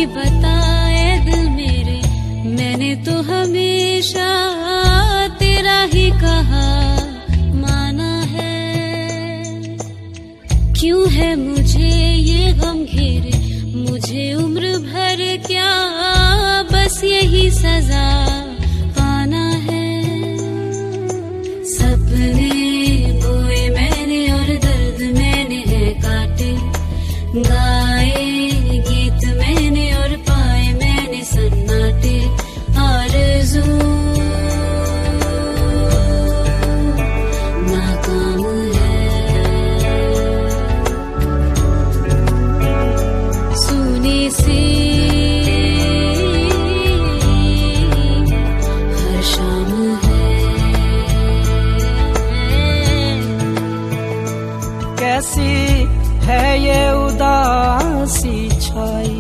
ही बताए दिल मेरे, मैंने तो हमेशा तेरा ही कहा माना है। क्यों है मुझे ये गम घेरे, मुझे उम्र भर क्या बस यही सजा पाना है। सपने बोए मैंने और दर्द मैंने है काटे, गाए गीत मैंने और पाए मैंने सन्नाटे। आरज़ू नाकाम है, सोने से हर शाम है। कैसी है ये उदासी छाई,